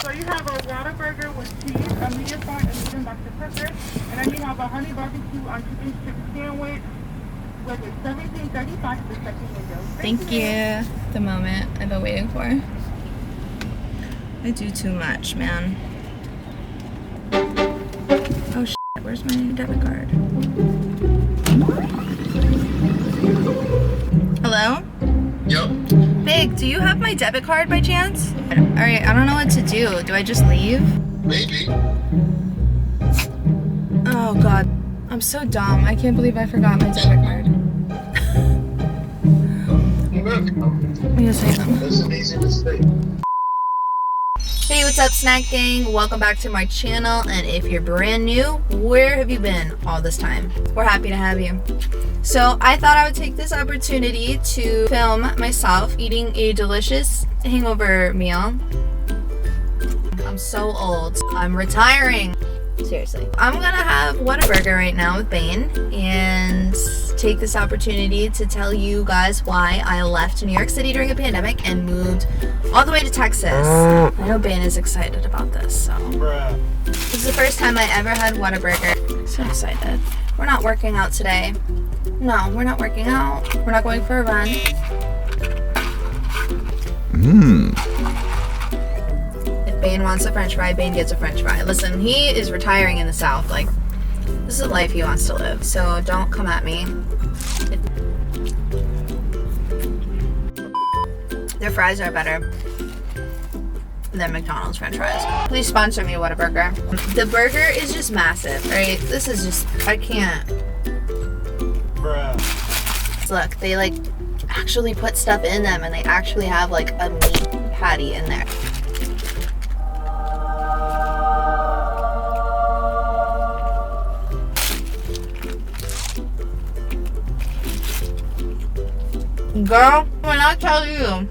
So you have a Whataburger with cheese, a medium fry, and medium Dr. Pepper, and then you have a honey barbecue on chicken strip sandwich with a $17.35 for the second window. Thank you. The moment I've been waiting for. I do too much, man. Oh shit, where's my debit card? Hello? Yep. Big, do you have my debit card by chance? Alright, I don't know what to do. Do I just leave? Maybe. Oh god. I'm so dumb. I can't believe I forgot my debit card. I'm gonna say something. That's an easy mistake. Hey, what's up, Snack Gang? Welcome back to my channel, and if you're brand new, where have you been all this time? We're happy to have you. So I thought I would take this opportunity to film myself eating a delicious hangover meal. I'm so old. I'm retiring. Seriously. I'm gonna have Whataburger right now with Bane and take this opportunity to tell you guys why I left New York City during a pandemic and moved all the way to Texas. I know Bane is excited about this, so. This is the first time I ever had Whataburger. So excited. We're not working out today. No, we're not working out. We're not going for a run. If Bane wants a french fry, Bane gets a french fry. Listen, he is retiring in the South. Like, this is a life he wants to live. So don't come at me. Their fries are better than McDonald's french fries. Please sponsor me, Whataburger. The burger is just massive, right? This is just, I can't. Look, they like actually put stuff in them and they actually have like a meat patty in there. Girl, when I tell you,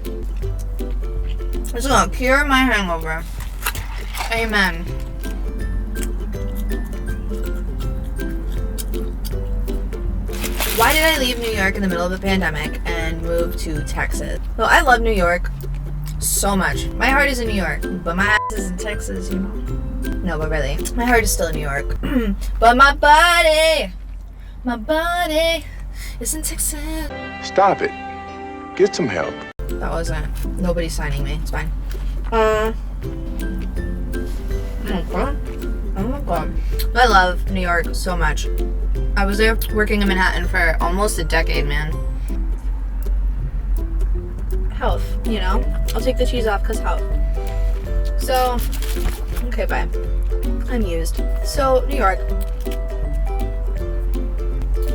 it's gonna cure my hangover. Amen. Why did I leave New York in the middle of the pandemic and move to Texas? Well, I love New York so much. My heart is in New York, but my ass is in Texas, you know? No, but really, my heart is still in New York. But my body is in Texas. Stop it. Get some help. That wasn't, nobody's signing me, it's fine. Oh my god. I love New York so much. I was there working in Manhattan for almost a decade, man. Health, you know? I'll take the cheese off because health. So, okay, bye. I'm used. So, New York.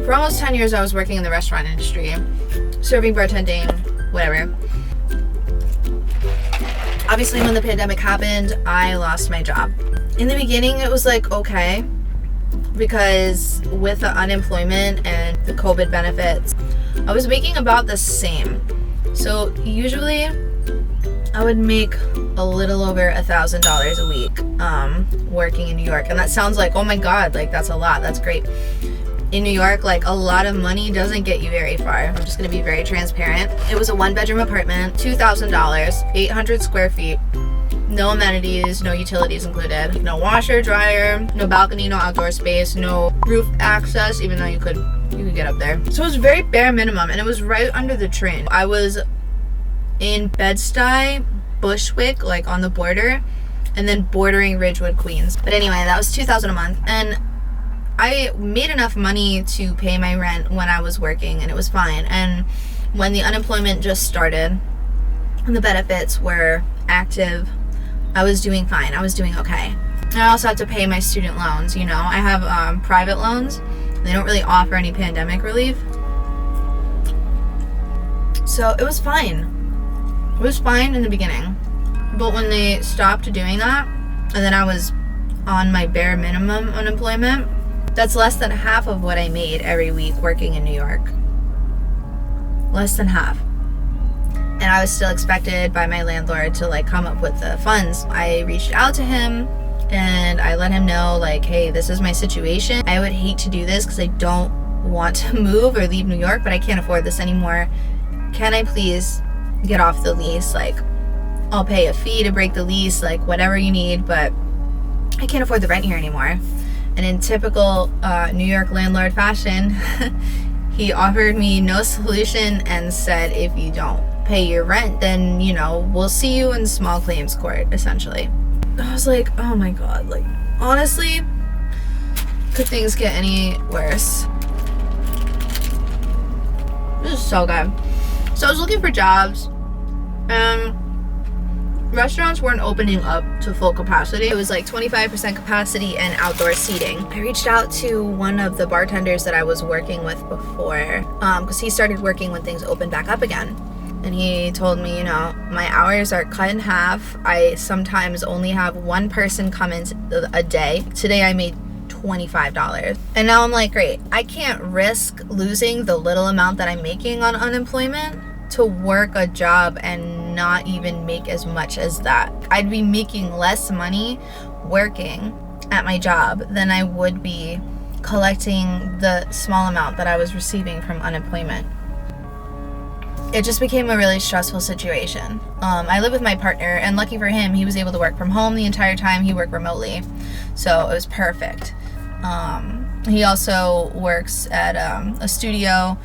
For almost 10 years, I was working in the restaurant industry. Serving, bartending, whatever. Obviously, when the pandemic happened, I lost my job. In the beginning, it was like, okay, because with the unemployment and the COVID benefits, I was making about the same. So usually, I would make a little over $1,000 a week working in New York. And that sounds like, oh my God, like that's a lot, that's great. In New York, like a lot of money doesn't get you very far. I'm just gonna be very transparent. It was a 1-bedroom apartment, $2,000, 800 square feet. No amenities, no utilities included. No washer, dryer, no balcony, no outdoor space, no roof access, even though you could get up there. So it was very bare minimum, and it was right under the train. I was in Bed-Stuy, Bushwick, like on the border, and then bordering Ridgewood, Queens. But anyway, that was $2,000 a month, and I made enough money to pay my rent when I was working, and it was fine. And when the unemployment just started and the benefits were active, I was doing fine. I was doing okay. And I also had to pay my student loans, you know. I have private loans. They don't really offer any pandemic relief. So it was fine. It was fine in the beginning. But when they stopped doing that, and then I was on my bare minimum unemployment, that's less than half of what I made every week working in New York. Less than half. And I was still expected by my landlord to like come up with the funds. I reached out to him and I let him know like, hey, this is my situation. I would hate to do this because I don't want to move or leave New York, but I can't afford this anymore. Can I please get off the lease? Like, I'll pay a fee to break the lease, like whatever you need, but I can't afford the rent here anymore. And in typical New York landlord fashion, he offered me no solution and said, if you don't pay your rent, then, you know, we'll see you in small claims court, essentially. I was like, oh my God, like, honestly, could things get any worse? This is so good. So I was looking for jobs, and restaurants weren't opening up to full capacity. It was like 25% capacity and outdoor seating. I reached out to one of the bartenders that I was working with before, because he started working when things opened back up again. And he told me, you know, my hours are cut in half. I sometimes only have one person come in a day. Today I made $25. And now I'm like, great, I can't risk losing the little amount that I'm making on unemployment to work a job and not even make as much as that. I'd be making less money working at my job than I would be collecting the small amount that I was receiving from unemployment. It just became a really stressful situation. I live with my partner, and lucky for him, he was able to work from home the entire time. He worked remotely, so it was perfect. He also works at a studio.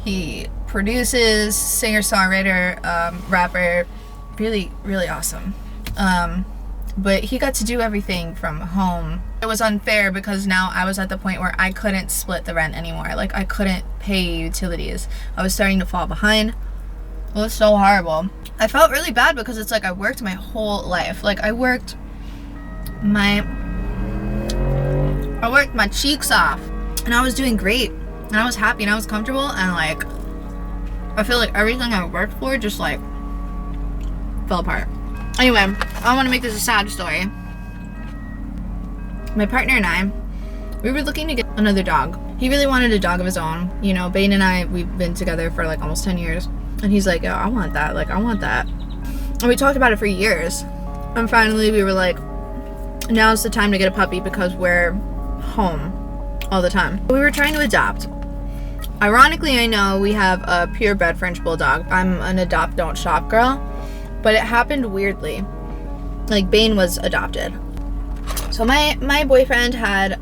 He produces, singer-songwriter, rapper, really, really awesome. But he got to do everything from home. It was unfair because now I was at the point where I couldn't split the rent anymore. Like, I couldn't pay utilities. I was starting to fall behind. It was so horrible. I felt really bad because it's like I worked my whole life. Like, I worked my cheeks off, and I was doing great, and I was happy, and I was comfortable, and like, I feel like everything I worked for just like fell apart. Anyway, I don't want to make this a sad story. My partner and I, we were looking to get another dog. He really wanted a dog of his own. You know, Bane and I, we've been together for like almost 10 years. And he's like, oh, I want that. Like, I want that. And we talked about it for years. And finally we were like, now's the time to get a puppy because we're home all the time. We were trying to adopt. Ironically, I know we have a purebred French bulldog. I'm an adopt, don't shop girl. But it happened weirdly. Like, Bane was adopted. So my boyfriend had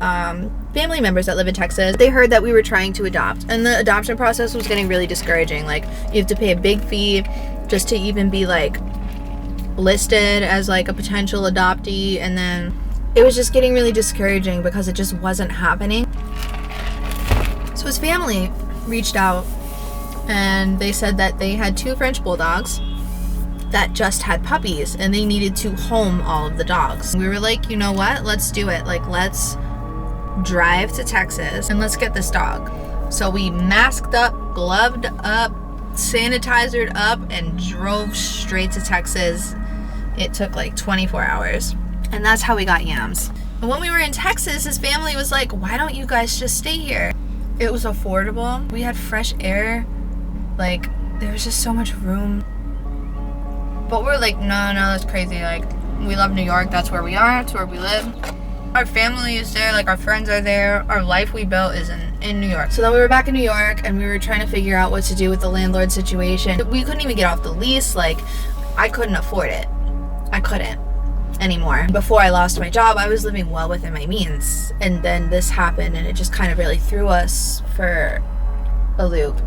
family members that live in Texas. They heard that we were trying to adopt, and the adoption process was getting really discouraging. Like, you have to pay a big fee just to even be like listed as like a potential adoptee, and then it was just getting really discouraging because it just wasn't happening. So his family reached out, and they said that they had 2 French bulldogs that just had puppies, and they needed to home all of the dogs. We were like, you know what? Let's do it. Like, let's drive to Texas and let's get this dog. So we masked up, gloved up, sanitized up, and drove straight to Texas. It took like 24 hours. And that's how we got Yams. And when we were in Texas, his family was like, why don't you guys just stay here? It was affordable. We had fresh air. Like, there was just so much room. But we're like, no, that's crazy. Like, we love New York. That's where we are. That's where we live. Our family is there. Like, our friends are there. Our life we built is in New York. So then we were back in New York, and we were trying to figure out what to do with the landlord situation. We couldn't even get off the lease. Like, I couldn't afford it. I couldn't anymore. Before I lost my job, I was living well within my means. And then this happened, and it just kind of really threw us for a loop.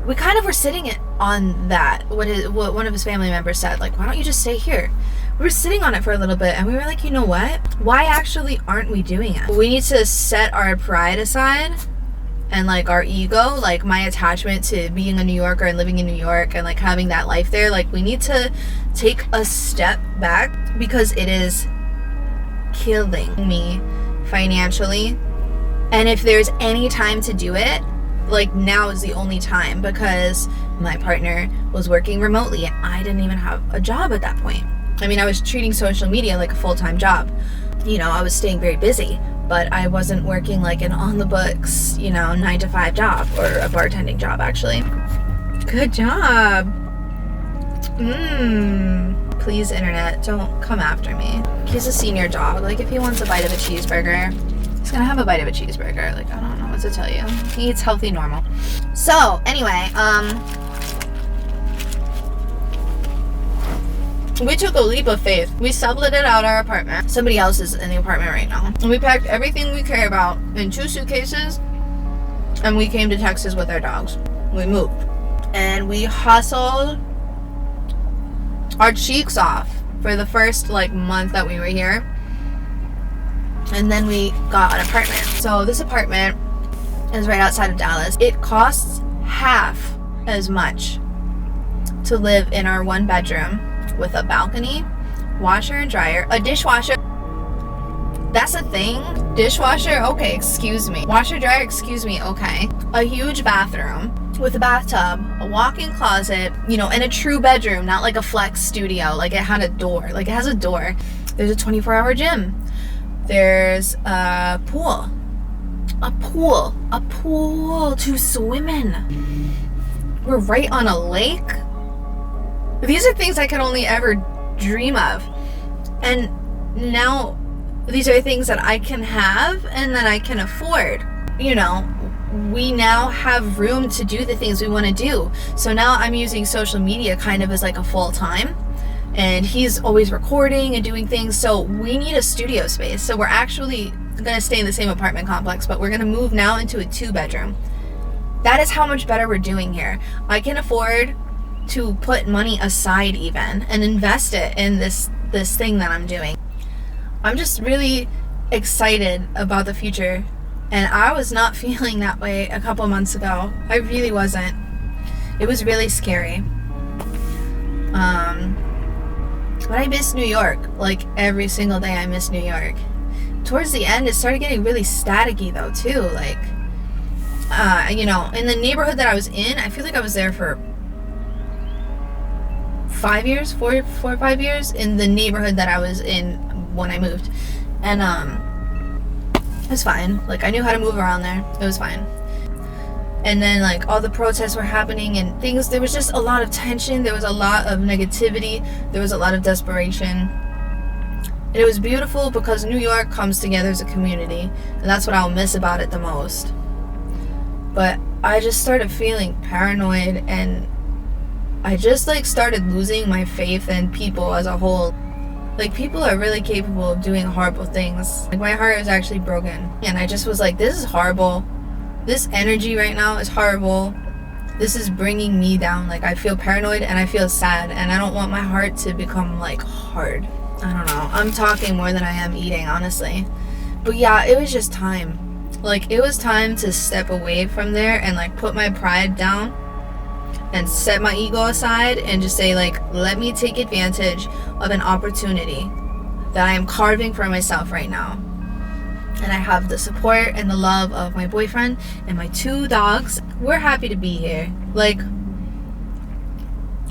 We kind of were sitting on that, what one of his family members said, like, why don't you just stay here? We were sitting on it for a little bit, and we were like, you know what? Why actually aren't we doing it? We need to set our pride aside and like our ego, like my attachment to being a New Yorker and living in New York and like having that life there. Like, we need to take a step back because it is killing me financially. And if there's any time to do it, like, now is the only time, because my partner was working remotely and I didn't even have a job at that point. I mean, I was treating social media like a full-time job. You know, I was staying very busy, but I wasn't working like an on-the-books, you know, 9-to-5 job, or a bartending job, actually. Good job. Please, internet, don't come after me. He's a senior dog. Like, if he wants a bite of a cheeseburger, he's gonna have a bite of a cheeseburger. Like, I don't know what to tell you. He eats healthy, normal. So, anyway, We took a leap of faith. We subletted out our apartment. Somebody else is in the apartment right now. And we packed everything we care about in 2 suitcases, and we came to Texas with our dogs. We moved. And we hustled our cheeks off for the first month that we were here. And then we got an apartment. So this apartment is right outside of Dallas. It costs half as much to live in our 1 bedroom with a balcony, washer and dryer, a dishwasher. That's a thing. Dishwasher, okay, excuse me. Washer, dryer, excuse me, okay. A huge bathroom with a bathtub, a walk-in closet, and a true bedroom, not like a flex studio. It had a door. It has a door. There's a 24-hour gym. There's a pool. A pool to swim in. We're right on a lake. These are things I could only ever dream of. And now these are things that I can have and that I can afford. We now have room to do the things we want to do. So now I'm using social media kind of as a full-time. And he's always recording and doing things. So we need a studio space. So we're actually going to stay in the same apartment complex, but we're going to move now into a 2-bedroom. That is how much better we're doing here. I can afford to put money aside even and invest it in this thing that I'm doing. I'm just really excited about the future, and I was not feeling that way a couple months ago. I really wasn't. It was really scary. But I miss New York. Every single day I miss New York. Towards the end it started getting really staticky though too. In the neighborhood that I was in, I feel like I was there for 5 years, 4 or 5 years in the neighborhood that I was in when I moved. And it was fine. I knew how to move around there. It was fine. And then all the protests were happening and things, there was just a lot of tension, there was a lot of negativity, there was a lot of desperation. And it was beautiful because New York comes together as a community, and that's what I'll miss about it the most. But I just started feeling paranoid, and I just started losing my faith in people as a whole. People are really capable of doing horrible things. My heart is actually broken, and I just was this is horrible. This energy right now is horrible. This is bringing me down. I feel paranoid and I feel sad, and I don't want my heart to become hard. I don't know. I'm talking more than I am eating, honestly. But yeah, it was just time. It was time to step away from there and put my pride down and set my ego aside and just say let me take advantage of an opportunity that I am carving for myself right now. And I have the support and the love of my boyfriend and my 2 dogs. We're happy to be here.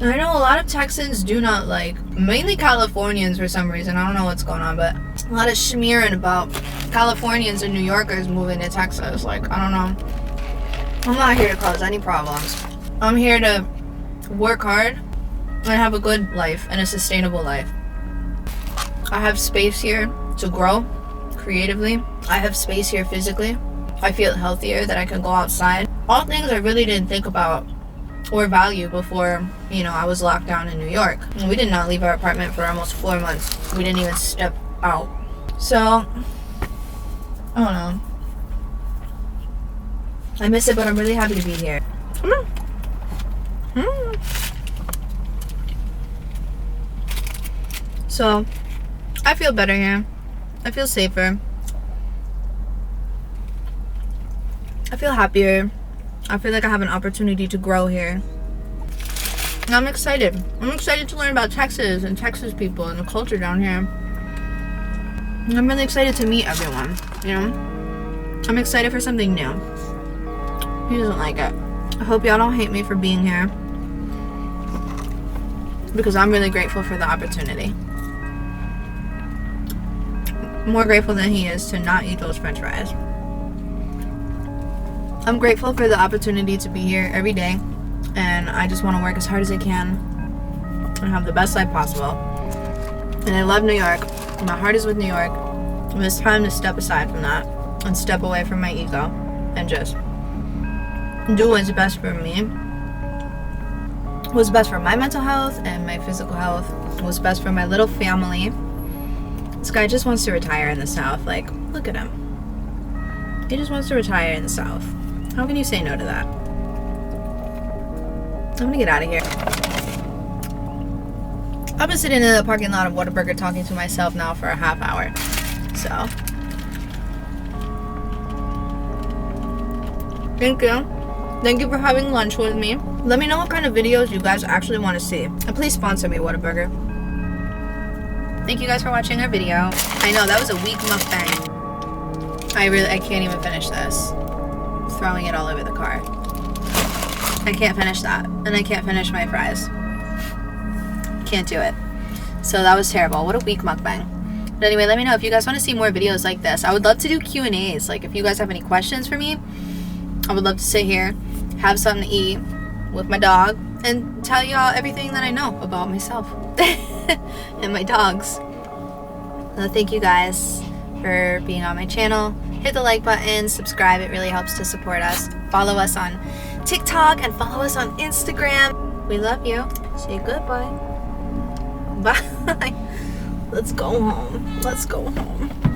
I know a lot of Texans do not mainly Californians for some reason. I don't know what's going on, but a lot of schmearing about Californians and New Yorkers moving to Texas. I don't know. I'm not here to cause any problems. I'm here to work hard and have a good life and a sustainable life. I have space here to grow creatively. I have space here physically. I feel healthier, that I can go outside. All things I really didn't think about or value before, I was locked down in New York. We did not leave our apartment for almost 4 months. We didn't even step out. So, I don't know. I miss it, but I'm really happy to be here. So, I feel better here. I feel safer. I feel happier. I feel like I have an opportunity to grow here. And I'm excited. I'm excited to learn about Texas and Texas people and the culture down here. And I'm really excited to meet everyone, I'm excited for something new. He doesn't like it. I hope y'all don't hate me for being here, because I'm really grateful for the opportunity. More grateful than he is to not eat those french fries. I'm grateful for the opportunity to be here every day, and I just want to work as hard as I can and have the best life possible. And I love New York. My heart is with New York. And it's time to step aside from that and step away from my ego and just do what's best for me, what's best for my mental health and my physical health, what's best for my little family. This guy just wants to retire in the South. Like, look at him. He just wants to retire in the South. How can you say no to that? I'm gonna get out of here. I've been sitting in the parking lot of Whataburger talking to myself now for a half hour. So, thank you. Thank you for having lunch with me. Let me know what kind of videos you guys actually want to see. And please sponsor me, Whataburger. Thank you guys for watching our video. I know, that was a weak mukbang. I can't even finish this. I'm throwing it all over the car. I can't finish that. And I can't finish my fries. Can't do it. So that was terrible. What a weak mukbang. But anyway, let me know if you guys want to see more videos like this. I would love to do Q&As. Like, if you guys have any questions for me, I would love to sit here, have something to eat with my dog, and tell y'all everything that I know about myself and my dogs. So thank you guys for being on my channel. Hit the like button, subscribe. It really helps to support us. Follow us on TikTok and follow us on Instagram. We love you. Say goodbye. Bye. Let's go home. Let's go home.